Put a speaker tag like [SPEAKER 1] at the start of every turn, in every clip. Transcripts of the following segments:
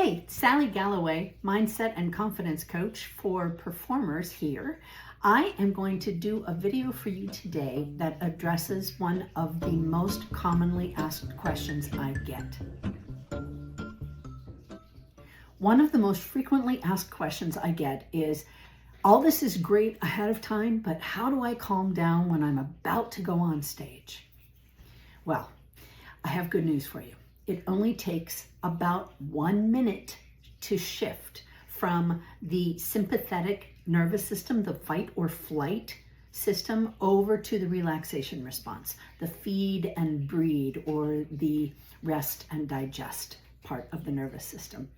[SPEAKER 1] Hey, Sally Galloway, mindset and confidence coach for performers here. I am going to do a video for you today that addresses one of the most commonly asked questions I get. One of the most frequently asked questions I get is, all this is great ahead of time, but how do I calm down when I'm about to go on stage? Well, I have good news for you. It only takes about 1 minute to shift from the sympathetic nervous system, the fight or flight system, over to the relaxation response, the feed and breed, or the rest and digest part of the nervous system.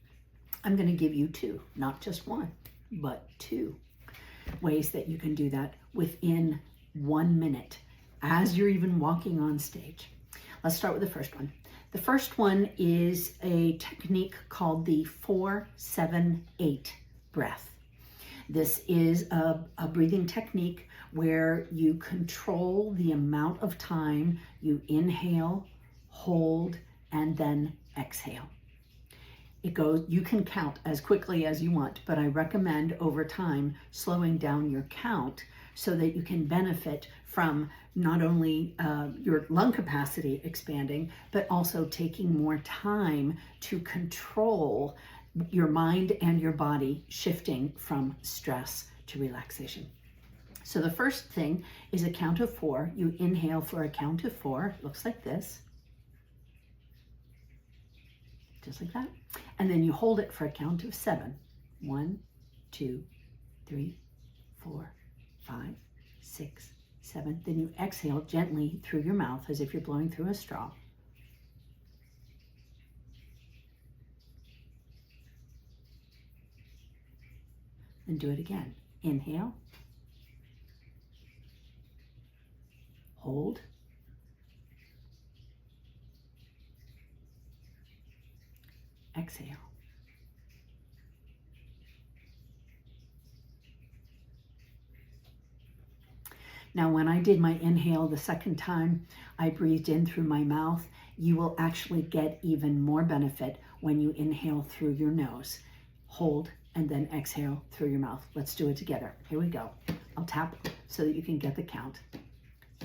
[SPEAKER 1] I'm going to give you two, not just one, but two ways that you can do that within 1 minute as you're even walking on stage. Let's start with the first one. The first one is a technique called the 4-7-8 breath. This is a breathing technique where you control the amount of time you inhale, hold, and then exhale. You can count as quickly as you want, but I recommend over time slowing down your count so that you can benefit from not only your lung capacity expanding, but also taking more time to control your mind and your body shifting from stress to relaxation. So the first thing is a count of 4. You inhale for a count of 4, looks like this. Just like that. And then you hold it for a count of 7. 1, 2, 3, 4, 5, 6, 7. Then you exhale gently through your mouth as if you're blowing through a straw. Then do it again. Inhale. Hold. Exhale. Now, when I did my inhale the second time, I breathed in through my mouth. You will actually get even more benefit when you inhale through your nose. Hold and then exhale through your mouth. Let's do it together. Here we go. I'll tap so that you can get the count.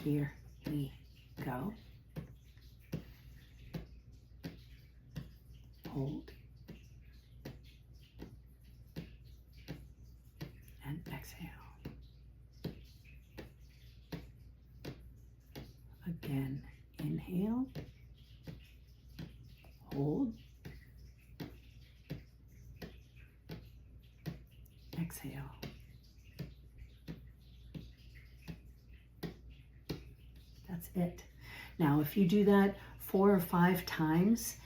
[SPEAKER 1] Here we go. Hold. And exhale. Again, inhale, hold, exhale. That's it. Now, if you do that 4 or 5 times,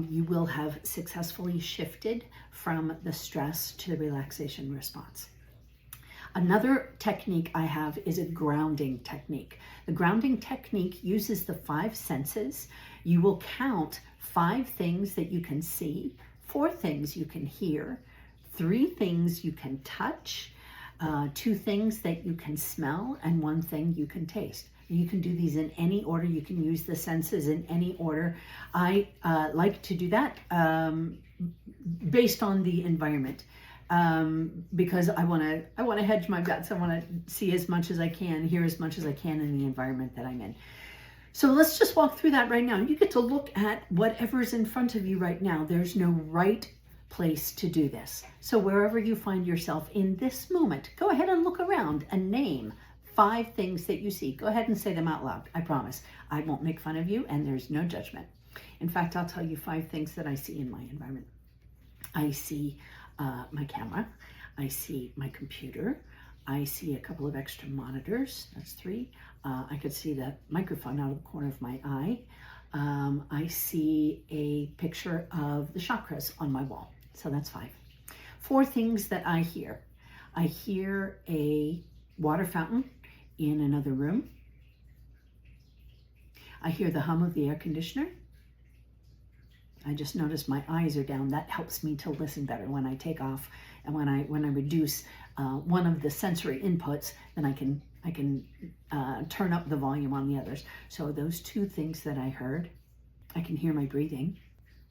[SPEAKER 1] you will have successfully shifted from the stress to the relaxation response. Another technique I have is a grounding technique. The grounding technique uses the 5 senses. You will count 5 things that you can see, 4 things you can hear, 3 things you can touch, 2 things that you can smell, and 1 thing you can taste. You can do these in any order. You can use the senses in any order. I like to do that based on the environment. Because I want to hedge my bets. I want to see as much as I can, hear as much as I can in the environment that I'm in. So let's just walk through that right now. You get to look at whatever's in front of you right now. There's no right place to do this. So wherever you find yourself in this moment, go ahead and look around and name 5 things that you see. Go ahead and say them out loud. I promise. I won't make fun of you, and there's no judgment. In fact, I'll tell you 5 things that I see in my environment. I see my camera, I see my computer, I see a couple of extra monitors, that's 3. I could see the microphone out of the corner of my eye. I see a picture of the chakras on my wall, so that's 5. 4 things that I hear. I hear a water fountain in another room. I hear the hum of the air conditioner. I just noticed my eyes are down. That helps me to listen better when I take off, and when I reduce one of the sensory inputs, then I can turn up the volume on the others. So those 2 things that I heard, I can hear my breathing.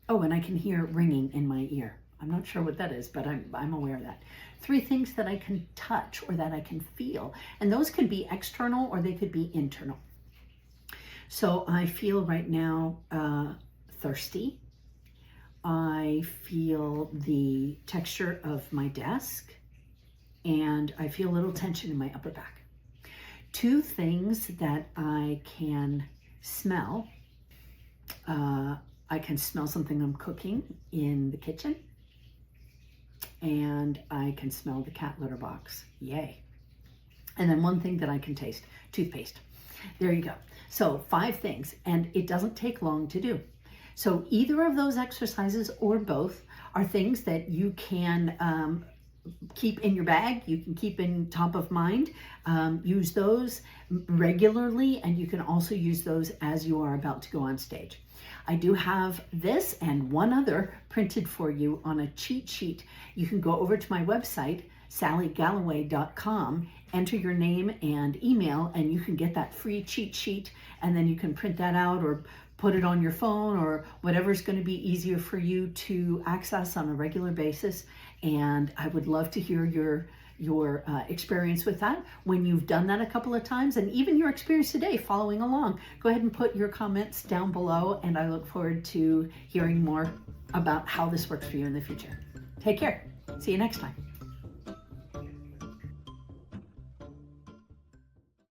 [SPEAKER 1] Oh, and I can hear ringing in my ear. I'm not sure what that is, but I'm aware of that. 3 things that I can touch or that I can feel. And those can be external or they could be internal. So I feel right now thirsty. I feel the texture of my desk, and I feel a little tension in my upper back. 2 things that I can smell. I can smell something I'm cooking in the kitchen, and I can smell the cat litter box. Yay. And then 1 thing that I can taste, toothpaste. There you go. So 5 things, and it doesn't take long to do. So either of those exercises or both are things that you can keep in your bag, you can keep in top of mind, use those regularly, and you can also use those as you are about to go on stage. I do have this and 1 other printed for you on a cheat sheet. You can go over to my website, sallygalloway.com, enter your name and email, and you can get that free cheat sheet, and then you can print that out or put it on your phone or whatever's going to be easier for you to access on a regular basis. And I would love to hear your experience with that when you've done that a couple of times, and even your experience today following along. Go ahead and put your comments down below, and I look forward to hearing more about how this works for you in the future. Take care. See you next time.